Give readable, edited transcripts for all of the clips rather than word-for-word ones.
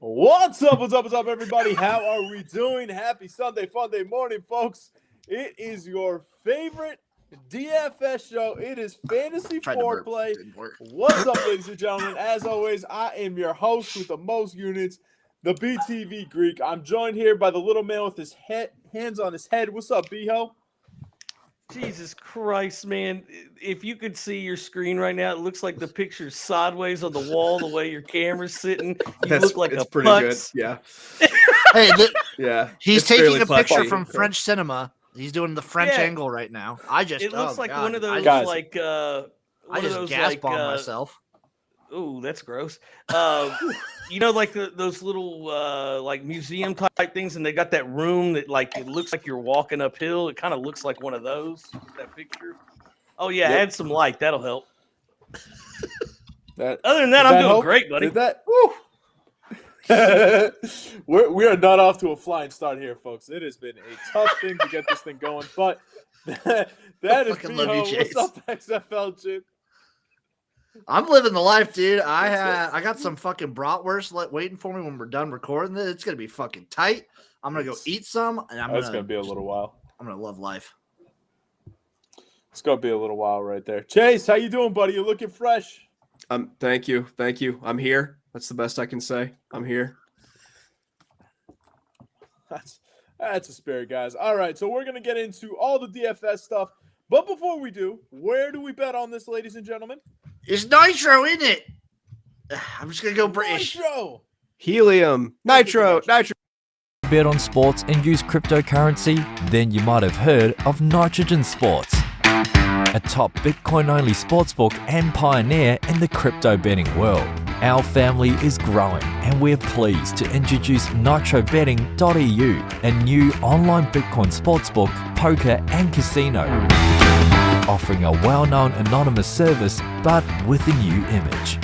What's up, everybody? How are we doing? Happy Sunday, fun day morning, folks. It is your favorite DFS show. It is Fantasy Foreplay. What's up, ladies and gentlemen? As always, I am your host with the most units, the BTV Greek. I'm joined here by the little man with his hands on his head. What's up, B-Ho? Jesus Christ, man. If you could see your screen right now, it looks like the picture's sideways on the wall, the way your camera's sitting. You look like a pretty putz. good. Yeah. Hey, Yeah. he's taking a picture punchy. from French cinema. He's doing the French angle right now. It looks like one of those, Guys, like, I just gas bombed myself. Ooh, that's gross. You know, like those little like museum type things, and they got that room that like it looks like you're walking uphill. It kind of looks like one of those. That picture. Oh yeah, add some light. That'll help. Other than that, I'm doing great, buddy. Did that? Woo! we are not off to a flying start here, folks. It has been a tough thing to get this thing going, but that is B-Ho. What's up, XFL Jim? I'm living the life, dude. I got some fucking bratwurst waiting for me when we're done recording this. It's gonna be fucking tight. I'm gonna go eat some, and It's gonna be a little while. I'm gonna love life. It's gonna be a little while right there. Chase, how you doing, buddy? You looking fresh? Thank you. I'm here. That's the best I can say. I'm here. That's a spirit, guys. All right, so we're gonna get into all the DFS stuff, but before we do, where do we bet on this, ladies and gentlemen? It's Nitro, isn't it? I'm just gonna go British. Nitro. Helium. Nitro. Bet on sports and use cryptocurrency? Then you might have heard of Nitrogen Sports, a top Bitcoin-only sportsbook and pioneer in the crypto betting world. Our family is growing, and we're pleased to introduce Nitrobetting Eu, a new online Bitcoin sportsbook, poker, and casino, offering a well-known anonymous service, but with a new image.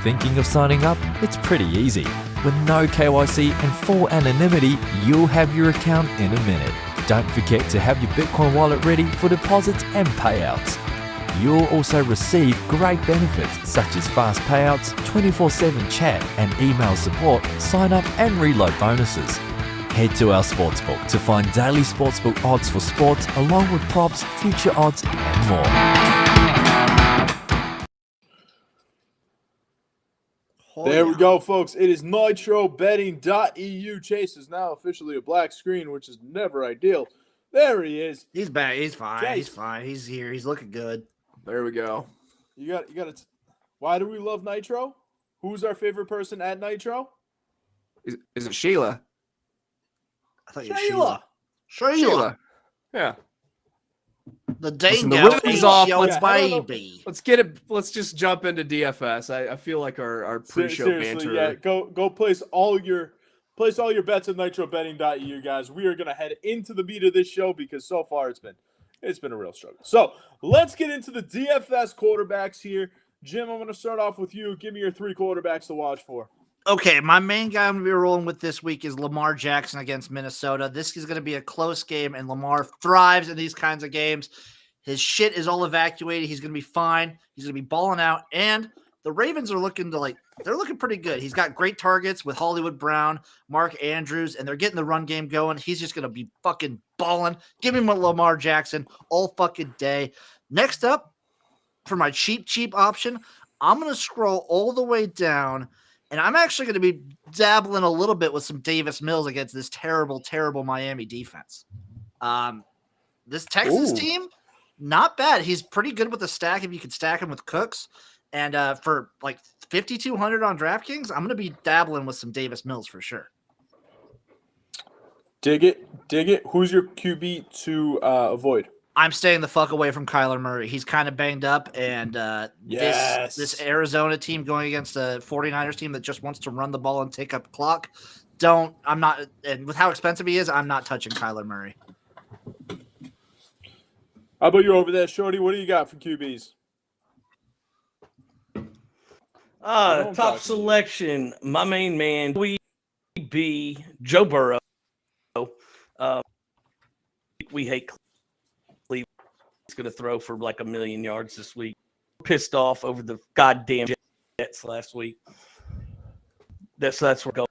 Thinking of signing up? It's pretty easy. With no KYC and full anonymity, you'll have your account in a minute. Don't forget to have your Bitcoin wallet ready for deposits and payouts. You'll also receive great benefits such as fast payouts, 24/7 chat and email support, sign up and reload bonuses. Head to our sportsbook to find daily sportsbook odds for sports along with props, future odds and more. There we go, folks. It is Nitrobetting.eu. Chase is now officially a black screen, which is never ideal. There he is. He's back. He's fine. Chase. He's fine. He's here. He's looking good. There we go. You got to. Why do we love Nitro? Who's our favorite person at Nitro? Is it Sheila? I thought you were Sheila. Yeah. The Listen, the Dango rhythm's off. Let's Let's Let's get it. Let's just jump into DFS. I feel like our pre-show Seriously, banter. yeah. Go place all your bets at Nitrobetting.eu, guys. We are gonna head into the meat of this show because so far it's been a real struggle. So let's get into the DFS quarterbacks here. Jim, I'm gonna start off with you. Give me your 3 quarterbacks to watch for. Okay, my main guy I'm going to be rolling with this week is Lamar Jackson against Minnesota. This is going to be a close game, and Lamar thrives in these kinds of games. His shit is all evacuated. He's going to be fine. He's going to be balling out, and the Ravens are looking they're looking pretty good. He's got great targets with Hollywood Brown, Mark Andrews, and they're getting the run game going. He's just going to be fucking balling. Give me my Lamar Jackson all fucking day. Next up, for my cheap option, I'm going to scroll all the way down, and I'm actually going to be dabbling a little bit with some Davis Mills against this terrible, terrible Miami defense. This Texas team, not bad. He's pretty good with the stack if you could stack him with Cooks. And for like 5,200 on DraftKings, I'm going to be dabbling with some Davis Mills for sure. Dig it. Who's your QB to avoid? I'm staying the fuck away from Kyler Murray. He's kind of banged up, and this Arizona team going against a 49ers team that just wants to run the ball and take up clock. And with how expensive he is, I'm not touching Kyler Murray. How about you over there, Shorty? What do you got for QBs? Top selection. My main man, we be Joe Burrow. We hate Cleveland. He's going to throw for like 1 million yards this week. Pissed off over the goddamn Jets last week. That's where we're going.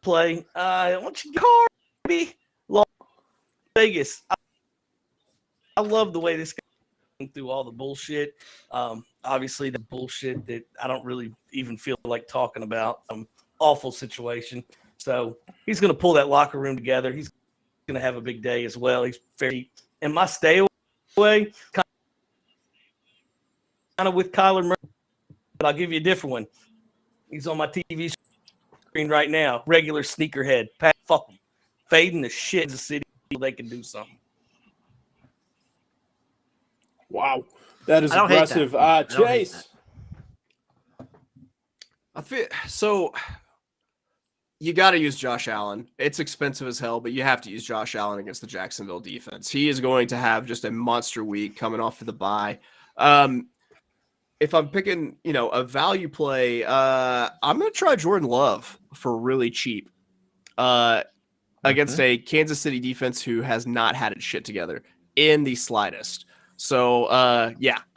play. I want you to car, baby. Las Vegas. I love the way this guy went through all the bullshit. Obviously, the bullshit that I don't really even feel like talking about. Awful situation. So he's going to pull that locker room together. He's going to have a big day as well. He's very. And my stay away, kind of with Kyler Murray, but I'll give you a different one. He's on my TV screen right now. Regular sneakerhead. Fuck him. Fading the shit in the city. They can do something. Wow. That is I don't hate aggressive. that. Chase. I feel so. You got to use Josh Allen. It's expensive as hell, but you have to use Josh Allen against the Jacksonville defense. He is going to have just a monster week coming off of the bye. If I'm picking, a value play, I'm going to try Jordan Love for really cheap against a Kansas City defense who has not had its shit together in the slightest. So,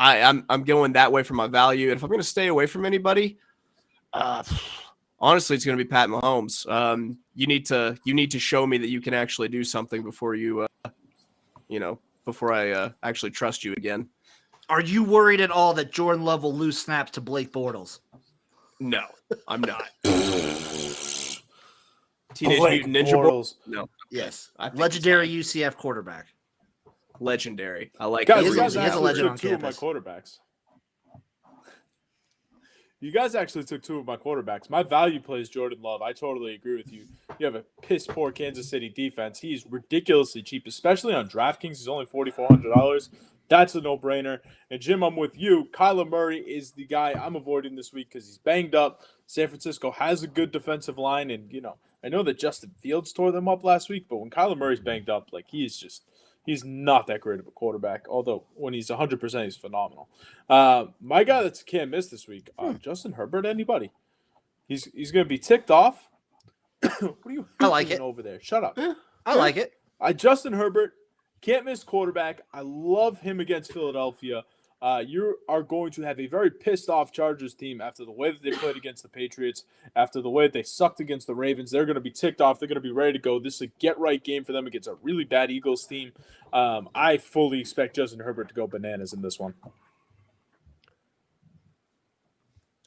I'm going that way for my value. And if I'm going to stay away from anybody, honestly, it's going to be Pat Mahomes. You need to show me that you can actually do something before before I actually trust you again. Are you worried at all that Jordan Love will lose snaps to Blake Bortles? No, I'm not. Teenage Mutant Ninja Bortles. No. Yes. I think Legendary UCF quarterback. Legendary. I like Guys, that. you guys He is a actually legend took on two of my campus. quarterbacks. You guys actually took two of my quarterbacks. My value play is Jordan Love. I totally agree with you. You have a piss poor Kansas City defense. He's ridiculously cheap, especially on DraftKings. He's only $4,400. That's a no-brainer. And Jim, I'm with you. Kyler Murray is the guy I'm avoiding this week because he's banged up. San Francisco has a good defensive line, and I know that Justin Fields tore them up last week, but when Kyler Murray's banged up, he's not that great of a quarterback. Although when he's 100%, he's phenomenal. My guy that can't miss this week, Justin Herbert. Anybody? He's going to be ticked off. What are you I like it over there? Shut up. I like it. Justin Herbert, can't miss quarterback. I love him against Philadelphia. You are going to have a very pissed off Chargers team after the way that they played against the Patriots, after the way that they sucked against the Ravens. They're going to be ticked off. They're going to be ready to go. This is a get-right game for them against a really bad Eagles team. I fully expect Justin Herbert to go bananas in this one.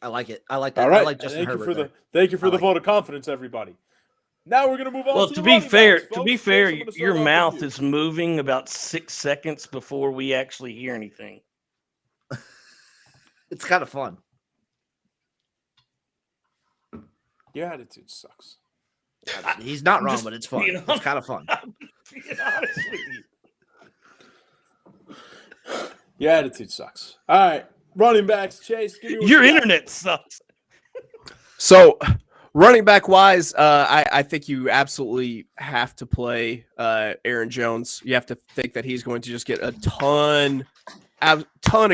I like it. I like that. All right. I like Justin Herbert. Thank you for the vote of confidence, everybody. Now we're going to move on. Well, to to the be running fair, backs, to folks. be Chase, fair, I'm gonna start your off with mouth you. is moving about 6 seconds before we actually hear anything. It's kind of fun. Your attitude sucks. He's not wrong, just but it's fun. being It's kind of fun. Being honest with you. Your attitude sucks. All right. Running backs, Chase. Give me what Your you got. internet sucks. So, running back wise, I think you absolutely have to play Aaron Jones. You have to think that he's going to just get a ton of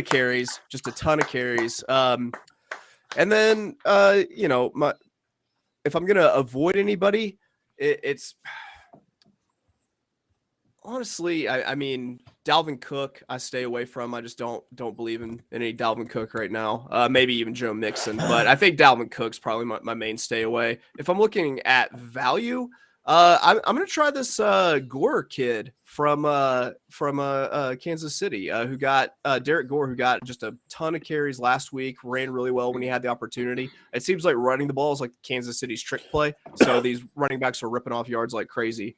carries, just a ton of carries. And then, if I'm going to avoid anybody, it's honestly, I mean, Dalvin Cook, I stay away from. I just don't believe in any Dalvin Cook right now. Maybe even Joe Mixon, but I think Dalvin Cook's probably my main stay away. If I'm looking at value, I'm going to try this Gore kid from Kansas City, who got Derek Gore, who got just a ton of carries last week, ran really well when he had the opportunity. It seems like running the ball is like Kansas City's trick play, so these running backs are ripping off yards like crazy.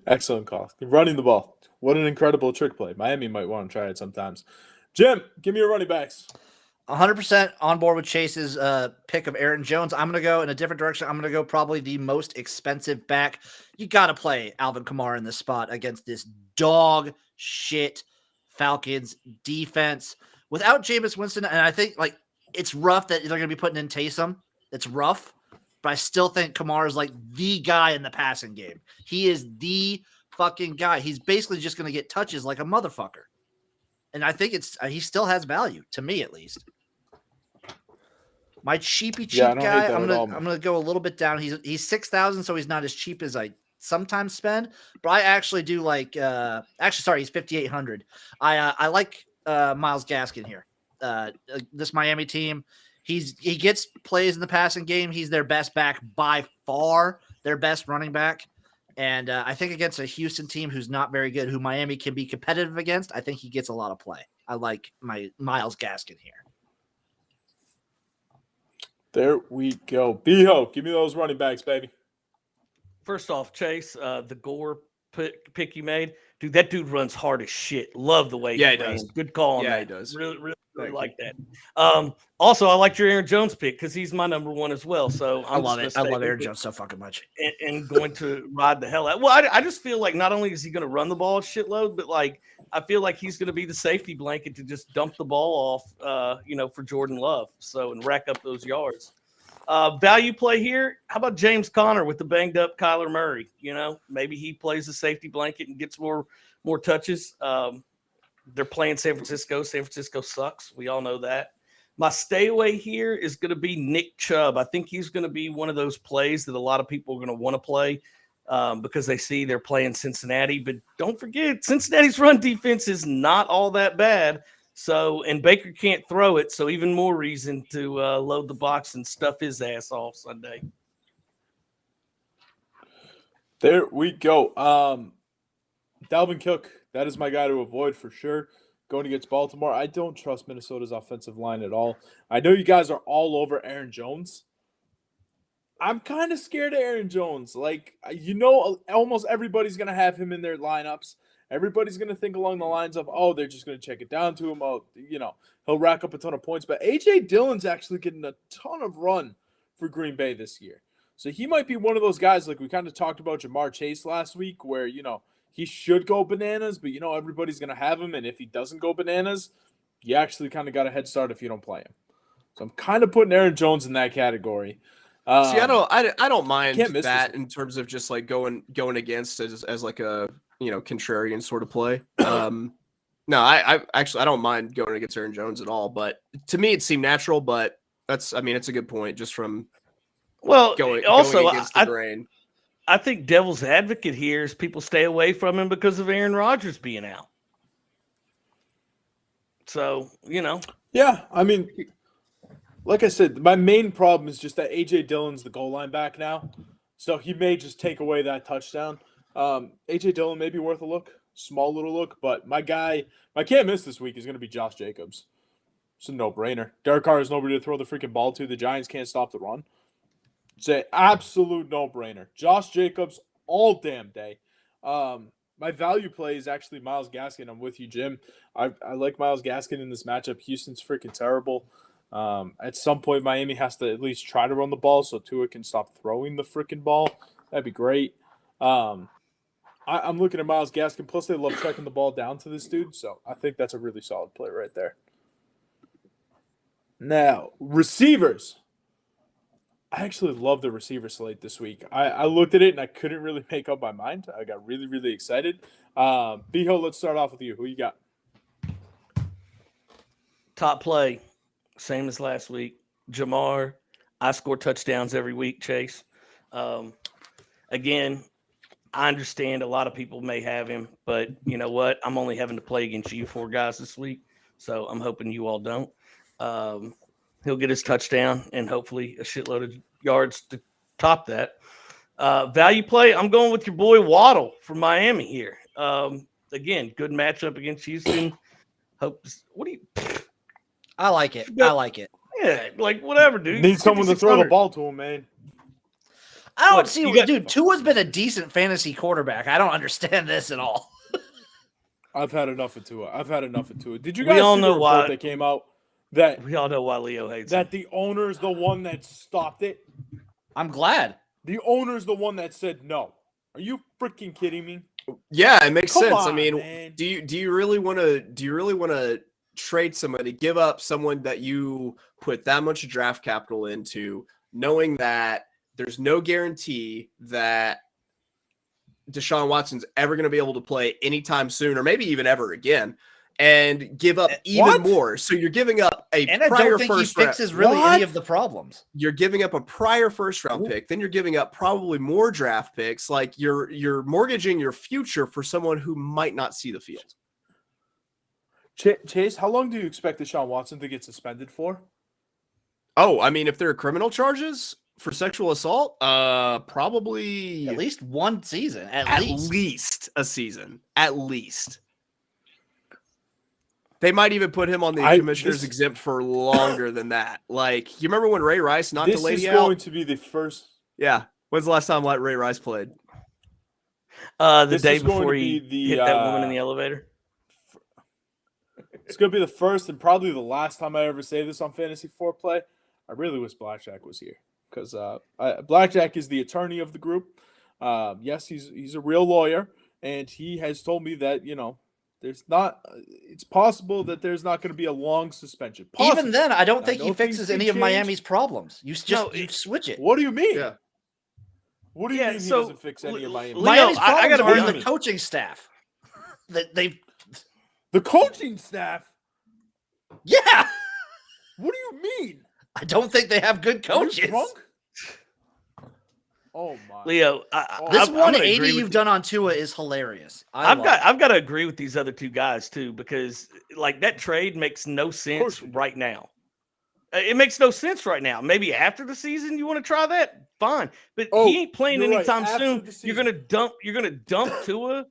Excellent call. Running the ball. What an incredible trick play. Miami might want to try it sometimes. Jim, give me your running backs. 100% on board with Chase's pick of Aaron Jones. I'm going to go in a different direction. I'm going to go probably the most expensive back. You got to play Alvin Kamara in this spot against this dog shit Falcons defense. Without Jameis Winston, and I think it's rough that they're going to be putting in Taysom. It's rough. But I still think Kamara is the guy in the passing game. He is the fucking guy. He's basically just going to get touches like a motherfucker. And I think he still has value, to me at least. My cheap guy, I'm gonna go a little bit down. He's 6,000, so he's not as cheap as I sometimes spend. But I actually do like. He's 5,800. I like Myles Gaskin here. This Miami team. He gets plays in the passing game. He's their best back by far, their best running back. And I think against a Houston team who's not very good, who Miami can be competitive against, I think he gets a lot of play. I like my Myles Gaskin here. There we go. B-Ho, give me those running backs, baby. First off, Chase, the Gore pick you made, dude, that dude runs hard as shit. Love the way he runs. does. Good call on that. Yeah, he does. Really like that. Also, I liked your Aaron Jones pick because he's my number one as well. So I love it. I love Aaron Jones so fucking much. And going to ride the hell out. Well, I just feel like not only is he going to run the ball a shitload, but like I feel like he's going to be the safety blanket to just dump the ball off, for Jordan Love. So and rack up those yards. Value play here. How about James Conner with the banged up Kyler Murray? Maybe he plays the safety blanket and gets more touches. They're playing San Francisco. San Francisco sucks. We all know that. My stay away here is going to be Nick Chubb. I think he's going to be one of those plays that a lot of people are going to want to play because they see they're playing Cincinnati. But don't forget, Cincinnati's run defense is not all that bad. So, and Baker can't throw it, so even more reason to load the box and stuff his ass off Sunday. There we go. Dalvin Cook, that is my guy to avoid for sure. Going against Baltimore, I don't trust Minnesota's offensive line at all. I know you guys are all over Aaron Jones. I'm kind of scared of Aaron Jones. Like, almost everybody's going to have him in their lineups. Everybody's going to think along the lines of, they're just going to check it down to him. He'll rack up a ton of points. But A.J. Dillon's actually getting a ton of run for Green Bay this year. So he might be one of those guys, like we kind of talked about Jamar Chase last week, where, he should go bananas, but, everybody's going to have him. And if he doesn't go bananas, you actually kind of got a head start if you don't play him. So I'm kind of putting Aaron Jones in that category. See, I don't mind that in terms of just like going against as like a contrarian sort of play. No, I don't mind going against Aaron Jones at all. But to me, it seemed natural. But it's a good point just from going against the grain. I think devil's advocate here is people stay away from him because of Aaron Rodgers being out. So yeah, like I said, my main problem is just that A.J. Dillon's the goal line back now. So he may just take away that touchdown. A.J. Dillon may be worth a look. Small little look. But my can't miss this week is going to be Josh Jacobs. It's a no-brainer. Derek Carr has nobody to throw the freaking ball to. The Giants can't stop the run. It's an absolute no-brainer. Josh Jacobs all damn day. My value play is actually Myles Gaskin. I'm with you, Jim. I like Myles Gaskin in this matchup. Houston's freaking terrible. At some point, Miami has to at least try to run the ball so Tua can stop throwing the freaking ball. That'd be great. I'm looking at Myles Gaskin. Plus, they love checking the ball down to this dude. So I think that's a really solid play right there. Now, receivers. I actually love the receiver slate this week. I looked at it and I couldn't really make up my mind. I got really, really excited. B-Ho, let's start off with you. Who you got? Top play, same as last week. Jamar. I score touchdowns every week, Chase. Again, I understand a lot of people may have him, but you know what? I'm only having to play against you four guys this week, so I'm hoping you all don't. He'll get his touchdown and hopefully a shitload of yards to top that. Value play, I'm going with your boy Waddle from Miami here. Again, good matchup against Houston. I like it. I like it. Yeah, like whatever, dude. Need someone to throw the ball to him, man. I don't dude, Tua's been a decent fantasy quarterback. I don't understand this at all. I've had enough of Tua. Did you guys all see know the report why that came out? That we all know why Leo hates that him. the owner's the one that stopped it. I'm glad. The owner's the one that said no. Are you freaking kidding me? Yeah, it makes sense. On, I mean, man. do you really want to trade somebody, give up someone that you put that much draft capital into, knowing that there's no guarantee that Deshaun Watson's ever going to be able to play anytime soon, or maybe even ever again, and give up even more? So you're giving up a and prior I don't think first he fixes really any of the problems. You're giving up a prior first round pick, then you're giving up probably more draft picks. Like you're mortgaging your future for someone who might not see the field. Chase, how long do you expect Deshaun Watson to get suspended for? Oh, I mean, if there are criminal charges for sexual assault, probably At least one season. at least a season. At least. They might even put him on the commissioner's exempt for longer than that. Like, you remember when Ray Rice knocked a lady out? This is going to be the first. Yeah. When's the last time Ray Rice played? The day before he hit that woman in the elevator. It's going to be the first and probably the last time I ever say this on Fantasy Foreplay. I really wish Blackjack was here because Blackjack is the attorney of the group. Yes, he's a real lawyer, and he has told me that, it's possible that there's not going to be a long suspension. Possible. Even then, I don't think he fixes any of Miami's problems. You switch it. What do you mean? Yeah. What do you mean he doesn't fix any of Miami? Miami's problems gotta are be in the honest. coaching staff. The coaching staff? Yeah. What do you mean? I don't think they have good Are you coaches. drunk? Oh my. Leo, This I'm gonna 180 agree with you've done on Tua is hilarious. I've got to agree with these other two guys too, because like that trade makes no sense right now. It makes no sense right now. Maybe after the season you want to try that, fine. But he ain't playing anytime soon. You're gonna dump Tua,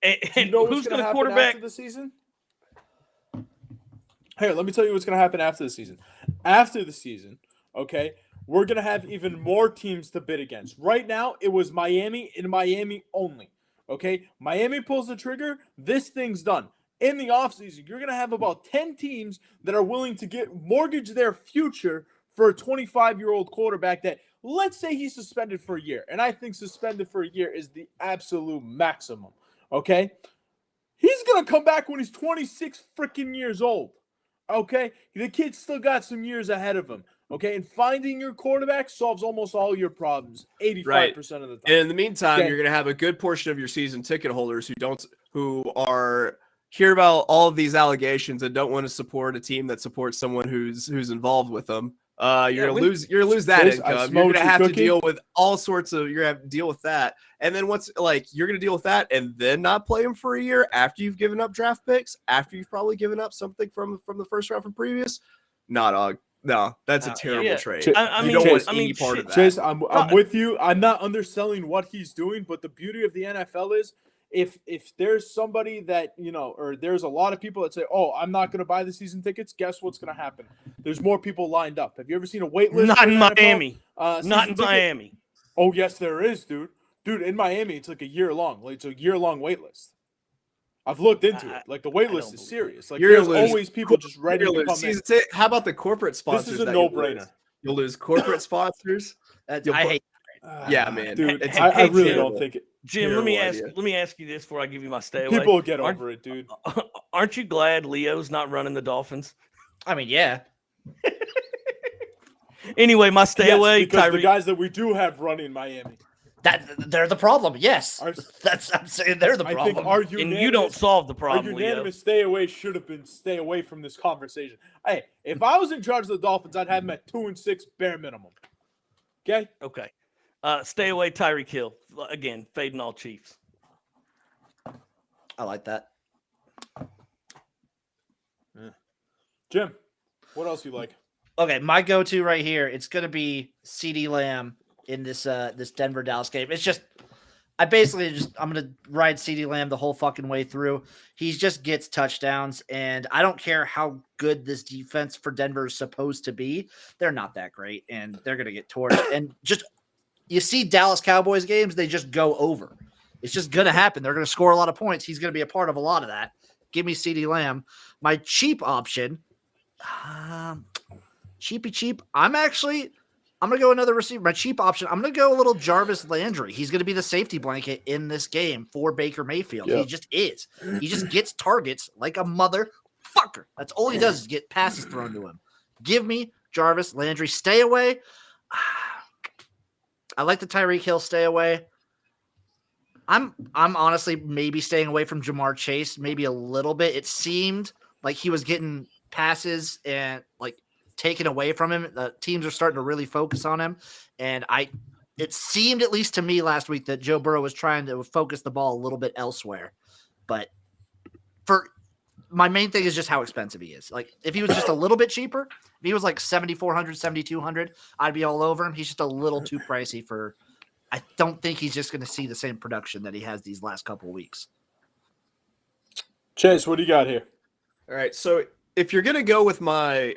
and who's gonna quarterback after the season? Here, let me tell you what's gonna happen after the season. After the season, okay, we're going to have even more teams to bid against. Right now, it was Miami and Miami only. Okay? Miami pulls the trigger. This thing's done. In the offseason, you're going to have about 10 teams that are willing to mortgage their future for a 25-year-old quarterback that, let's say he's suspended for a year. And I think suspended for a year is the absolute maximum. Okay? He's going to come back when he's 26 freaking years old. Okay? The kid's still got some years ahead of him. Okay, and finding your quarterback solves almost all your problems 85% of the time. And in the meantime, you're going to have a good portion of your season ticket holders who are hear about all of these allegations and don't want to support a team that supports someone who's involved with them. You're gonna lose that income. You're gonna have to deal with all sorts of. You're gonna have to deal with that, and then you're gonna deal with that, and then not play him for a year after you've given up draft picks, after you've probably given up something from the first round from previous. No, that's a terrible trade. I mean, you don't want any part of that. Chase, I'm with you. I'm not underselling what he's doing, but the beauty of the NFL is if there's somebody that, or there's a lot of people that say, oh, I'm not going to buy the season tickets, guess what's going to happen? There's more people lined up. Have you ever seen a wait list? Not in Miami. Not in Miami. Oh, yes, there is, dude. Dude, in Miami, it's like a year long. It's a year-long wait list. I've looked into it. Like, the wait list is serious. Like, there's always people just ready to come in. How about the corporate sponsors? This is a no-brainer. You'll lose corporate sponsors. I hate. Yeah, man. Dude, I really don't think it. Jim, let me ask you this before I give you my stay away. People will get over it, dude. Aren't you glad Leo's not running the Dolphins? I mean, yeah. Anyway, my stay away. Because the guys that we do have running Miami. They're the problem. Yes, I'm saying they're the problem. And you don't solve the problem. Our unanimous stay away should have been stay away from this conversation. Hey, if I was in charge of the Dolphins, I'd have them at 2-6 bare minimum. Okay. Okay. Stay away, Tyreek Hill. Again, fading all Chiefs. I like that. Yeah. Jim, what else you like? Okay, my go-to right here. It's gonna be CeeDee Lamb in this Denver Dallas game. It's just I'm gonna ride CeeDee Lamb the whole fucking way through. He just gets touchdowns, and I don't care how good this defense for Denver is supposed to be. They're not that great, and they're gonna get torched. And just you see Dallas Cowboys games, they just go over. It's just gonna happen. They're gonna score a lot of points. He's gonna be a part of a lot of that. Give me CeeDee Lamb. My cheap option, cheap. I'm going to go another receiver. My cheap option, I'm going to go a little Jarvis Landry. He's going to be the safety blanket in this game for Baker Mayfield. Yep. He just is. He just gets targets like a motherfucker. That's all he does is get passes thrown to him. Give me Jarvis Landry. Stay away. I like the Tyreek Hill stay away. I'm honestly maybe staying away from Jamar Chase, maybe a little bit. It seemed like he was getting passes and taken away from him. The teams are starting to really focus on him. And it seemed, at least to me last week, that Joe Burrow was trying to focus the ball a little bit elsewhere. But for my main thing is just how expensive he is. Like, if he was just a little bit cheaper, if he was like 7,400, 7,200, I'd be all over him. He's just a little too pricey for. I don't think he's just going to see the same production that he has these last couple of weeks. Chase, what do you got here? All right, so if you're gonna go with my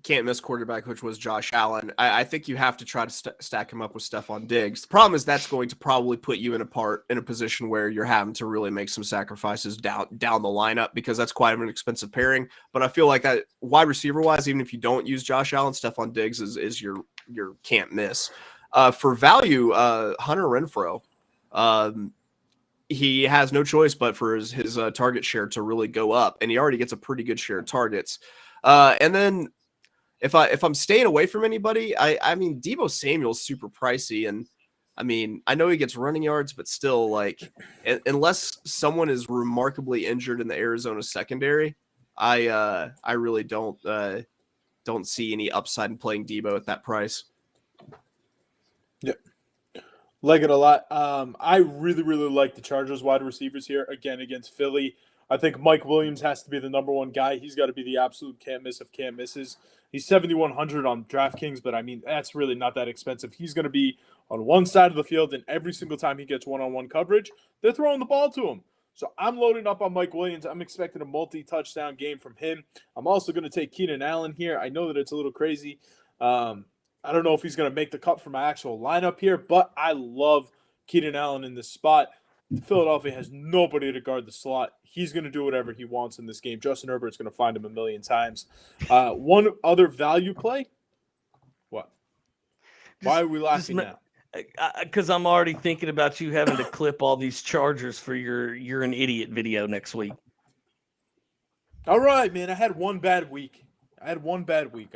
can't miss quarterback, which was Josh Allen, I think you have to try to stack him up with Stephon Diggs. The problem is that's going to probably put you in a position where you're having to really make some sacrifices down the lineup, because that's quite an expensive pairing. But I feel like that wide receiver wise, even if you don't use Josh Allen, Stephon Diggs is your can't miss. For value, Hunter Renfro. He has no choice but for his target share to really go up, and he already gets a pretty good share of targets. And then if I'm staying away from anybody, I mean, Deebo Samuel's super pricey, and I mean, I know he gets running yards, but still, like, unless someone is remarkably injured in the Arizona secondary, I really don't see any upside in playing Deebo at that price. Yeah. Like it a lot. I really, really like the Chargers wide receivers here, again, against Philly. I think Mike Williams has to be the number one guy. He's got to be the absolute can't miss of can't misses. He's 7,100 on DraftKings, but I mean, that's really not that expensive. He's going to be on one side of the field, and every single time he gets one-on-one coverage, they're throwing the ball to him. So I'm loading up on Mike Williams. I'm expecting a multi-touchdown game from him. I'm also going to take Keenan Allen here. I know that it's a little crazy. I don't know if he's going to make the cut for my actual lineup here, but I love Keenan Allen in this spot. Philadelphia has nobody to guard the slot. He's going to do whatever he wants in this game. Justin Herbert's going to find him a million times. One other value play. What? Why are we laughing now? Because I'm already thinking about you having to clip all these Chargers for your "You're an Idiot" video next week. All right, man. I had one bad week. All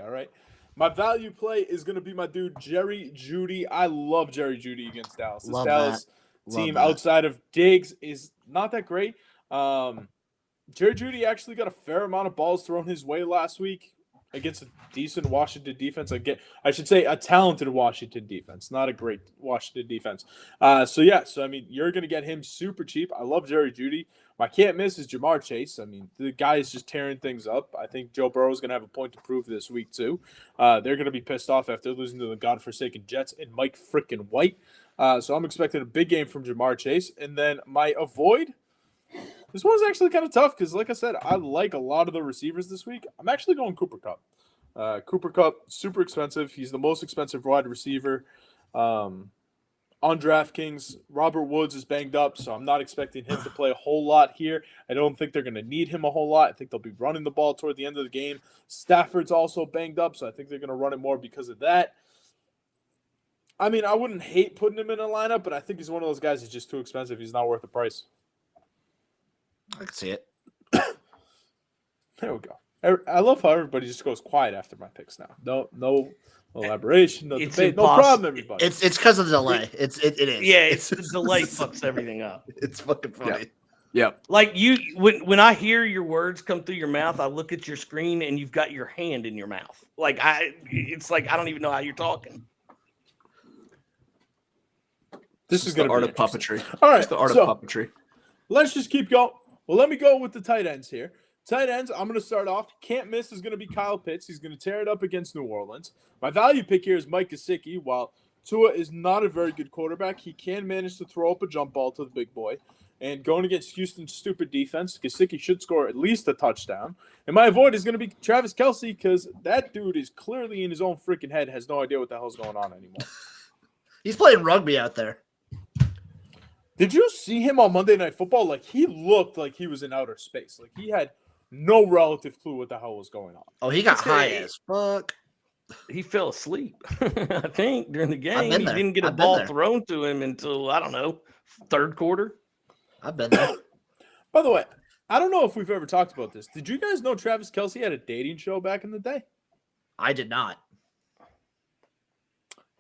right. My value play is going to be my dude, Jerry Jeudy. I love Jerry Jeudy against Dallas. This Dallas team outside of Diggs is not that great. Jerry Jeudy actually got a fair amount of balls thrown his way last week against a decent Washington defense. I should say a talented Washington defense, not a great Washington defense. So I mean, you're going to get him super cheap. I love Jerry Jeudy. My can't miss is Jamar Chase. I mean, the guy is just tearing things up. I think Joe Burrow is going to have a point to prove this week too. They're going to be pissed off after losing to the godforsaken Jets and Mike freaking White. So I'm expecting a big game from Jamar Chase. And then my avoid, this one's actually kind of tough because, like I said, I like a lot of the receivers this week. I'm actually going Cooper Kupp. Cooper Kupp, super expensive. He's the most expensive wide receiver. On DraftKings, Robert Woods is banged up, so I'm not expecting him to play a whole lot here. I don't think they're going to need him a whole lot. I think they'll be running the ball toward the end of the game. Stafford's also banged up, so I think they're going to run it more because of that. I mean, I wouldn't hate putting him in a lineup, but I think he's one of those guys who's just too expensive. He's not worth the price. I can see it. There we go. I love how everybody just goes quiet after my picks now. No elaboration, no debate, no problem, everybody. It's because of the delay. It is. Yeah, it's the delay fucks everything up. It's fucking funny. Yeah. Like when I hear your words come through your mouth, I look at your screen and you've got your hand in your mouth. It's like I don't even know how you're talking. This is going to be the art of puppetry. All right, it's the art of puppetry. Let's just keep going. Well, let me go with the tight ends here. Tight ends, I'm going to start off. Can't miss is going to be Kyle Pitts. He's going to tear it up against New Orleans. My value pick here is Mike Gesicki. While Tua is not a very good quarterback, he can manage to throw up a jump ball to the big boy. And going against Houston's stupid defense, Gesicki should score at least a touchdown. And my avoid is going to be Travis Kelsey because that dude is clearly in his own freaking head, has no idea what the hell's going on anymore. He's playing rugby out there. Did you see him on Monday Night Football? Like, he looked like he was in outer space. Like, he had no relative clue what the hell was going on. Oh, he got high as fuck. He fell asleep, I think, during the game. He there. didn't get a ball thrown to him until, I don't know, third quarter. I've been there. By the way, I don't know if we've ever talked about this. Did you guys know Travis Kelsey had a dating show back in the day? I did not.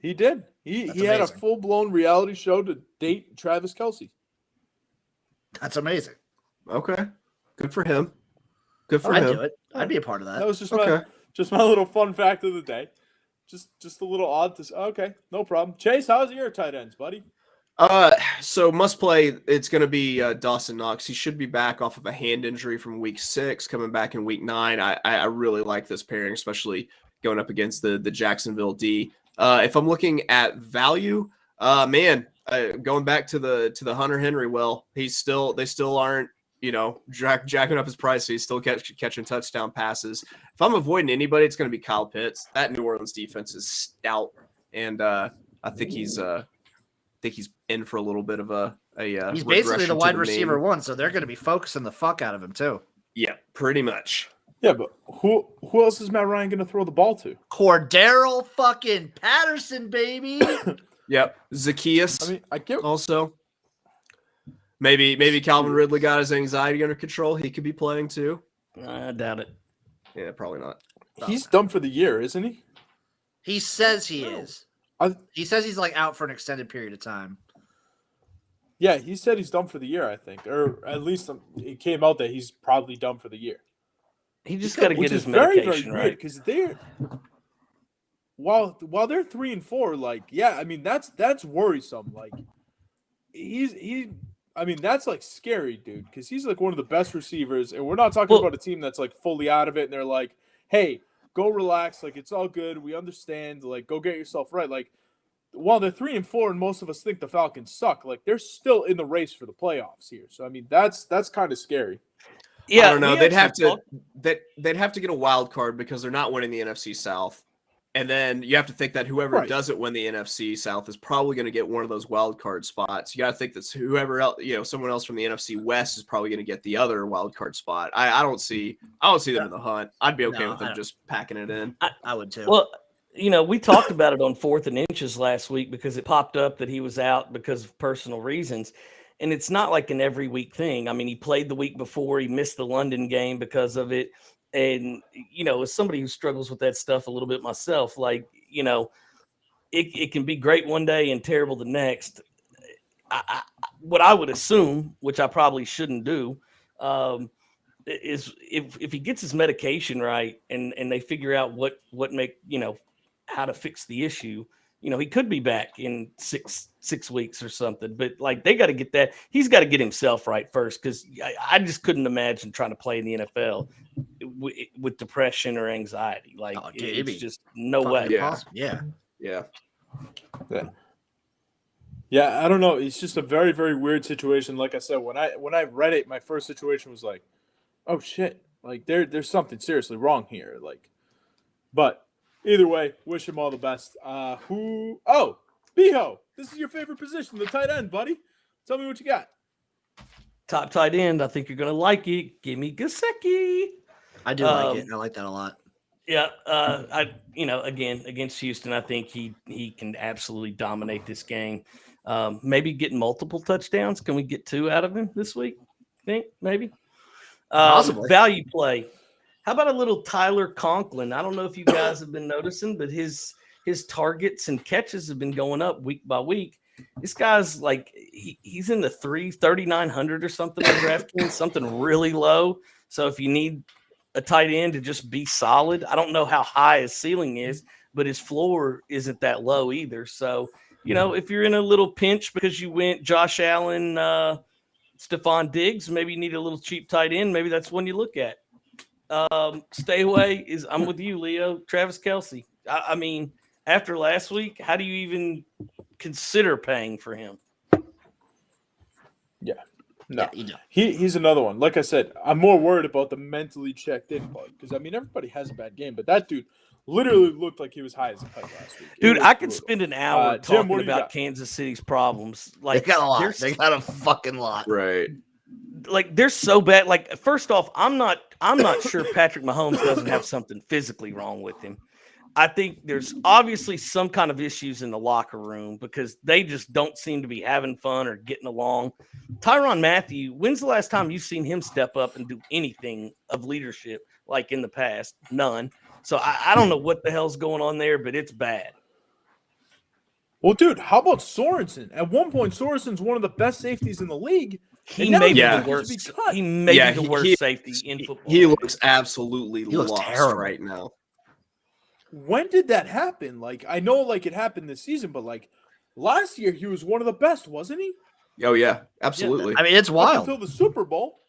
He did. He had a full-blown reality show to date Travis Kelsey. That's amazing. Okay. Good for him. Good for him. I'd do it. I'd be a part of that. That was just my little fun fact of the day. Just a little odd. Okay, no problem. Chase, how's your tight ends, buddy? So must play. It's going to be Dawson Knox. He should be back off of a hand injury from week 6, coming back in week 9. I really like this pairing, especially going up against the Jacksonville D. If I'm looking at value, going back to the Hunter Henry. Well, they still aren't jacking up his price. So he's still catching touchdown passes. If I'm avoiding anybody, it's going to be Kyle Pitts. That New Orleans defense is stout, and I think he's in for a little bit of a he's basically the wide receiver 1, so they're going to be focusing the fuck out of him too. Yeah, pretty much. Yeah, but who else is Matt Ryan going to throw the ball to? Cordero fucking Patterson, baby. Yep, Zacchaeus. I mean, I get also. Maybe Calvin Ridley got his anxiety under control. He could be playing too. I doubt it. Yeah, probably not. He's done for the year, isn't he? He says he is. He says he's like out for an extended period of time. Yeah, he said he's done for the year, I think. Or at least it came out that he's probably done for the year. He just got to get his very, medication very right. Because while they're 3-4, like, yeah, I mean that's worrisome. Like I mean that's like scary, dude, because he's like one of the best receivers, and we're not talking about a team that's like fully out of it, and they're like, hey, go relax, like it's all good, we understand, like go get yourself right. Like while they're 3-4 and most of us think the Falcons suck, like they're still in the race for the playoffs here. So I mean that's kind of scary. Yeah, I don't know. They'd have to get a wild card because they're not winning the NFC South. And then you have to think that whoever doesn't win the NFC South is probably going to get one of those wild card spots. You got to think that whoever else, someone else from the NFC West is probably going to get the other wild card spot. I don't see them in the hunt. I'd be okay with them just packing it in. I would too. Well, we talked about it on 4th and Inches last week because it popped up that he was out because of personal reasons. And it's not like an every week thing. I mean, he played the week before. He missed the London game because of it. And, as somebody who struggles with that stuff a little bit myself, like, it can be great one day and terrible the next. What I would assume, which I probably shouldn't do, is if he gets his medication right and they figure out how to fix the issue, he could be back in six weeks or something. But like they got to get that. He's got to get himself right first, because I just couldn't imagine trying to play in the NFL with depression or anxiety. Like it's just no way. Yeah. I don't know. It's just a very, very weird situation. Like I said, when I read it, my first situation was like, oh shit, like there's something seriously wrong here. Like, but either way, wish him all the best. Biho, this is your favorite position, the tight end, buddy. Tell me what you got. Top tight end. I think you're gonna like it. Give me Gaskin. I do like it. I like that a lot. Yeah, again against Houston, I think he can absolutely dominate this game. Maybe getting multiple touchdowns. Can we get 2 out of him this week? Think maybe. Possibly. Value play. How about a little Tyler Conklin? I don't know if you guys have been noticing, but his targets and catches have been going up week by week. This guy's like he's in the 3,900 or something on DraftKings, something really low. So if you need a tight end to just be solid, I don't know how high his ceiling is, but his floor isn't that low either. So, if you're in a little pinch because you went Josh Allen, Stephon Diggs, maybe you need a little cheap tight end. Maybe that's one you look at. Stay away I'm with you, Leo. Travis Kelsey. I mean, after last week, how do you even consider paying for him? Yeah. No, he's another one. Like I said, I'm more worried about the mentally checked in part, because I mean everybody has a bad game, but that dude literally looked like he was high as a kite last week. Dude, I could spend an hour talking about got? Kansas City's problems. Like they got a lot. They got a fucking lot. Right. Like they're so bad. Like first off, I'm not sure Patrick Mahomes doesn't have something physically wrong with him. I think there's obviously some kind of issues in the locker room because they just don't seem to be having fun or getting along. Tyrann Mathieu, when's the last time you've seen him step up and do anything of leadership like in the past? None. So I don't know what the hell's going on there, but it's bad. Well, dude, how about Sorensen? At one point, Sorensen's one of the best safeties in the league. He may be the worst. He may be the worst safety in football. He looks absolutely looks lost terrible right now. When did that happen? Like, I know, like, it happened this season, but, like, Last year, he was one of the best, wasn't he? Oh yeah, absolutely. I mean, it's Up wild. until the Super Bowl.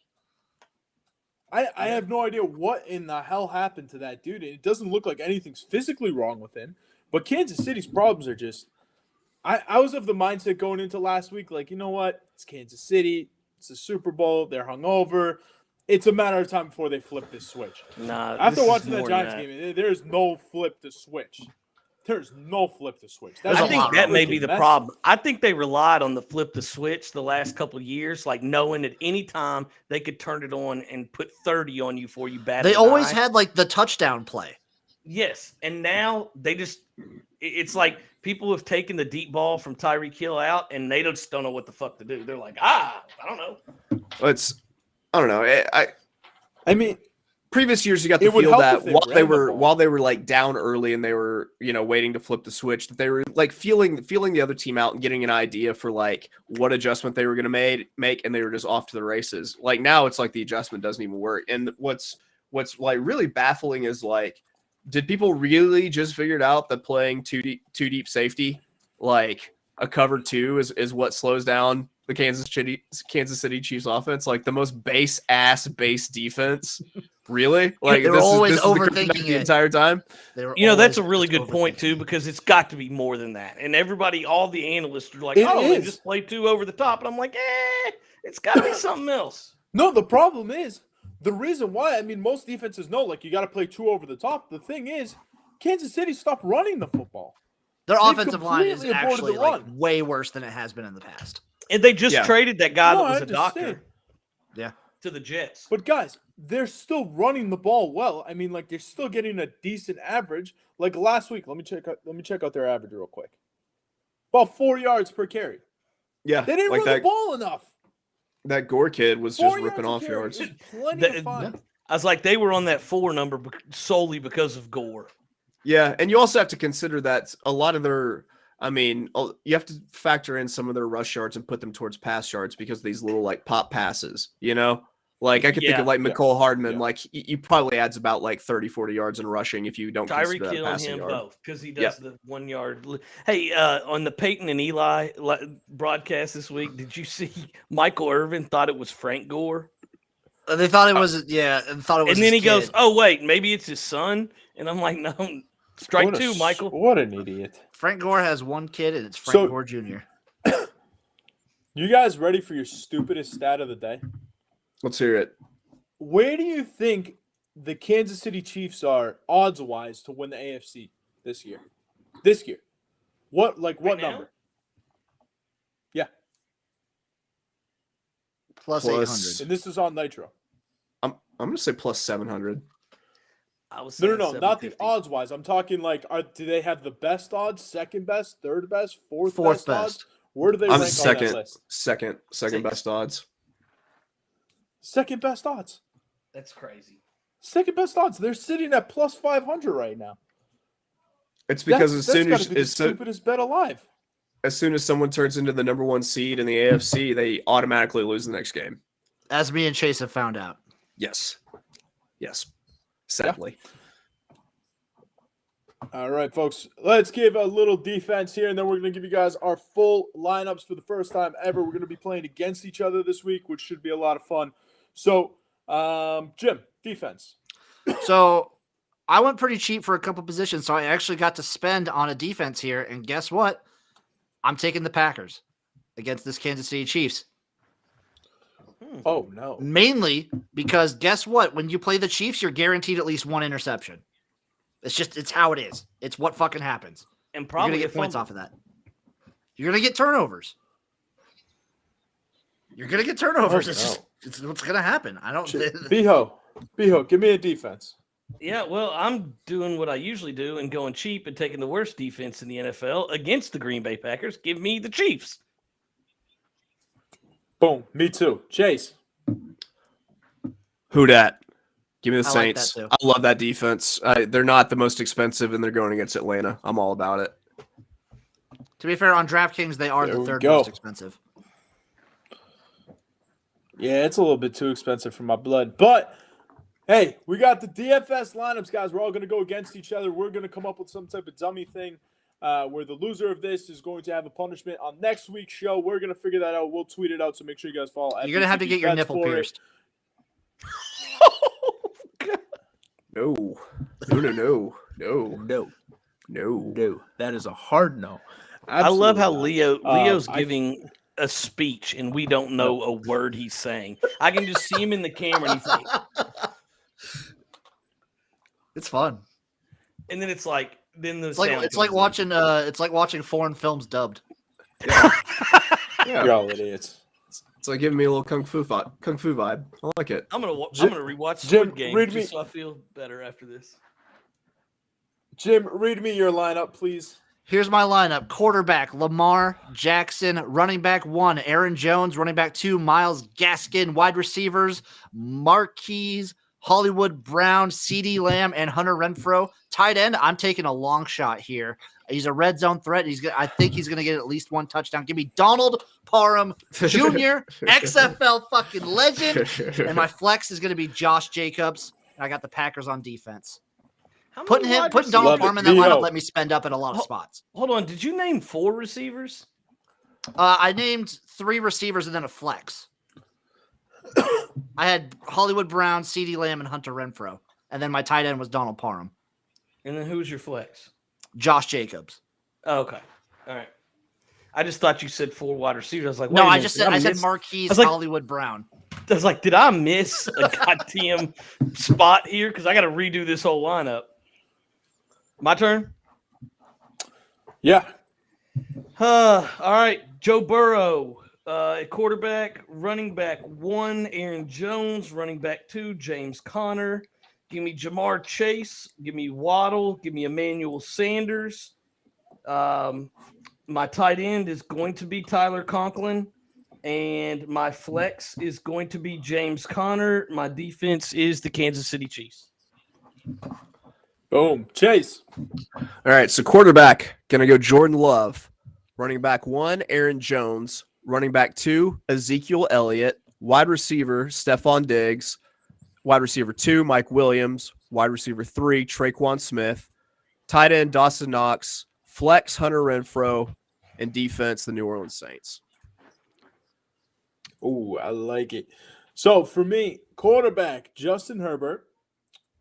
I have no idea what in the hell happened to that dude. It doesn't look like anything's physically wrong with him. But Kansas City's problems are just – I was of the mindset going into last week, like, you know what? It's Kansas City. It's a Super Bowl. They're hungover. It's a matter of time before they flip this switch. Nah, After this watching is that more Giants than game, there's no flip the switch. There's no flip the switch. There's I a think lot that wrong may freaking be the messy. problem. I think they relied on the flip the switch the last couple of years, like knowing at any time they could turn it on and put 30 on you for you bad. They always had like the touchdown play. Yes, and now they just it's like people have taken the deep ball from Tyreek Hill out and they just don't know what the fuck to do. They're like, I don't know. I don't know. I mean, Previous years, you got the It would feel help that if they ran the ball. while they were like down early and they were waiting to flip the switch, that they were like feeling the other team out and getting an idea for like what adjustment they were going to make, and they were just off to the races. Like now, it's like the adjustment doesn't even work. And what's like really baffling is like, did people really just figure it out that playing two deep safety, like a cover two, is what slows down the Kansas City Chiefs offense? Like the most base defense. Really? Like they were always overthinking the it entire time. That's a really good point too, because it's got to be more than that. And everybody, all the analysts are like, they just play two over the top. And I'm like, it's got to be something else. no, the problem is the reason why. I mean, most defenses know like you got to play two over the top. The thing is, Kansas City stopped running the football. Their They've offensive line is completely aborted actually the like run. way worse than it has been in the past. And they just traded that guy No, that was I a doctor understand. Yeah. to the Jets. But guys, they're still running the ball well. I mean, like they're still getting a decent average. Like last week, let me check out their average real quick. About 4 yards per carry. Yeah, They didn't like run that. the ball enough. That Gore kid was 4 just ripping off yards yards. is plenty of fun. I was like, they were on that 4 number solely because of Gore. Yeah, and you also have to consider that a lot of their, you have to factor in some of their rush yards and put them towards pass yards because of these little like pop passes, Like I could think of like McCole Hardman, like he probably adds about like 30, 40 yards in rushing if you don't consider Tyreek that Hill and passing him yard. both because he does the 1 yard. Hey, on the Peyton and Eli broadcast this week, did you see Michael Irvin thought it was Frank Gore? They thought it was, and thought it was. And then he his goes, kid. "Oh wait, maybe it's his son." And I'm like, "No, strike two, Michael." What an idiot. Frank Gore has one kid, and it's Frank Gore Jr. You guys ready for your stupidest stat of the day? Let's hear it. Where do you think the Kansas City Chiefs are odds-wise to win the AFC this year? What Right now? number? Yeah. Plus 800. And this is on Nitro. I'm gonna say plus 700. I was No, saying not the 750. odds-wise. I'm talking like, do they have the best odds, second best, third best, fourth Fourth best odds? best. Where do they I'm rank on that list? second best odds. Second best odds. That's crazy. Second best odds. They're sitting at plus 500 right now. It's because That's gotta be the stupidest bet alive. as soon as someone turns into the number 1 seed in the AFC, they automatically lose the next game. As me and Chase have found out. Yes. Sadly. All right, folks. Let's give a little defense here, and then we're going to give you guys our full lineups for the first time ever. We're going to be playing against each other this week, which should be a lot of fun. So, Jim, defense. So I went pretty cheap for a couple positions, so I actually got to spend on a defense here. And guess what? I'm taking the Packers against this Kansas City Chiefs. Oh, no. Mainly because guess what? When you play the Chiefs, you're guaranteed at least one interception. It's how it is. It's what fucking happens. And You're probably going to get points off of that. You're going to get turnovers. It's what's going to happen. I don't. Biho, give me a defense. Yeah, well, I'm doing what I usually do and going cheap and taking the worst defense in the NFL against the Green Bay Packers. Give me the Chiefs. Boom. Me too. Chase. Who dat? Give me the I like Saints. that too. I love that defense. They're not the most expensive, and they're going against Atlanta. I'm all about it. To be fair, on DraftKings, they are There the we third go. most expensive. Yeah, it's a little bit too expensive for my blood. But, hey, we got the DFS lineups, guys. We're all going to go against each other. We're going to come up with some type of dummy thing. where the loser of this is going to have a punishment on next week's show. We're going to figure that out. We'll tweet it out, so make sure you guys follow. You're going to have to get your nipple pierced. No. That is a hard no. I love how Absolutely Leo's giving a speech and we don't know a word he's saying. I can just see him in the camera and he's like, It's fun. and then it's like, It's like watching foreign films dubbed. Yeah. You're all idiots. It's like giving me a little kung fu vibe. I like it. I'm gonna rewatch Jim, Squid Game read me- just so I feel better after this. Jim, read me your lineup, please. Here's my lineup. Quarterback, Lamar Jackson. Running back 1, Aaron Jones. Running back 2, Myles Gaskin. Wide receivers, Marquise, Hollywood Brown, CeeDee Lamb, and Hunter Renfro. Tight end, I'm taking a long shot here. He's a red zone threat. I think he's going to get at least one touchdown. Give me Donald Parham Jr., XFL fucking legend. And my flex is going to be Josh Jacobs. I got the Packers on defense. How Putting many wide Donald Love it. Parham in that Leo. lineup let me spend up in a lot of spots. Hold on, did you name 4 receivers? I named 3 receivers and then a flex. I had Hollywood Brown, CeeDee Lamb, and Hunter Renfro. And then my tight end was Donald Parham. And then who was your flex? Josh Jacobs. Oh, okay. All right. I just thought you said 4 wide receivers. I was like, No, wait a I minute, just did said miss- Marquise, I was like- Hollywood Brown. I was like, did I miss a goddamn spot here? Because I got to redo this whole lineup. My turn? Yeah. All right. Joe Burrow, at quarterback. Running back 1, Aaron Jones. Running back 2, James Conner. Give me Jamar Chase. Give me Waddle. Give me Emmanuel Sanders. My tight end is going to be Tyler Conklin. And my flex is going to be James Conner. My defense is the Kansas City Chiefs. Boom. Chase. All right, so quarterback, gonna go Jordan Love. Running back 1, Aaron Jones. Running back 2, Ezekiel Elliott. Wide receiver, Stephon Diggs. Wide receiver 2, Mike Williams. Wide receiver 3, Traquan Smith. Tight end, Dawson Knox. Flex, Hunter Renfro. And defense, the New Orleans Saints. Ooh, I like it. So for me, quarterback, Justin Herbert.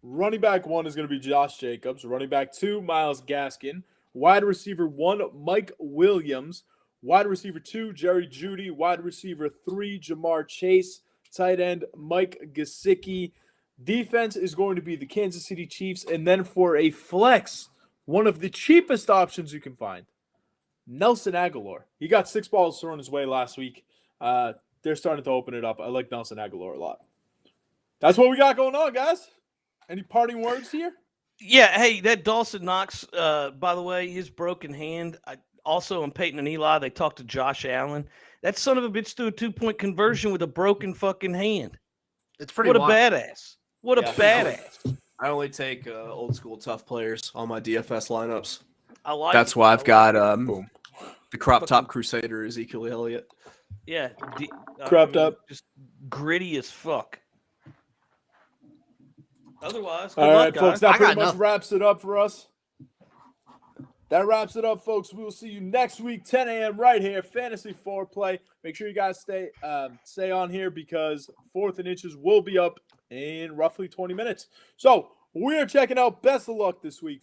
Running back 1 is going to be Josh Jacobs. Running back 2, Myles Gaskin. Wide receiver 1, Mike Williams. Wide receiver 2, Jerry Jeudy. Wide receiver 3, Jamar Chase. Tight end, Mike Gesicki. Defense is going to be the Kansas City Chiefs. And then for a flex, one of the cheapest options you can find, Nelson Aguilar. He got 6 balls thrown his way last week. They're starting to open it up. I like Nelson Aguilar a lot. That's what we got going on, guys. Any parting words here? Yeah, hey, that Dawson Knox, by the way, his broken hand. Also, in Peyton and Eli, they talked to Josh Allen. That son of a bitch threw a 2-point conversion with a broken fucking hand. It's pretty What a wild. badass. What a badass. I only take old school tough players on my DFS lineups. I like That's it. why I I've got Boom. the crop top crusader Ezekiel Elliott. Yeah. Cropped up. Just gritty as fuck. Otherwise, good All luck, right, folks. guys. That I got pretty much nothing. wraps it up for us. That wraps it up, folks. We will see you next week, 10 a.m. right here, Fantasy Foreplay. Make sure you guys stay on here because 4th and Inches will be up in roughly 20 minutes. So we are checking out. Best of luck this week,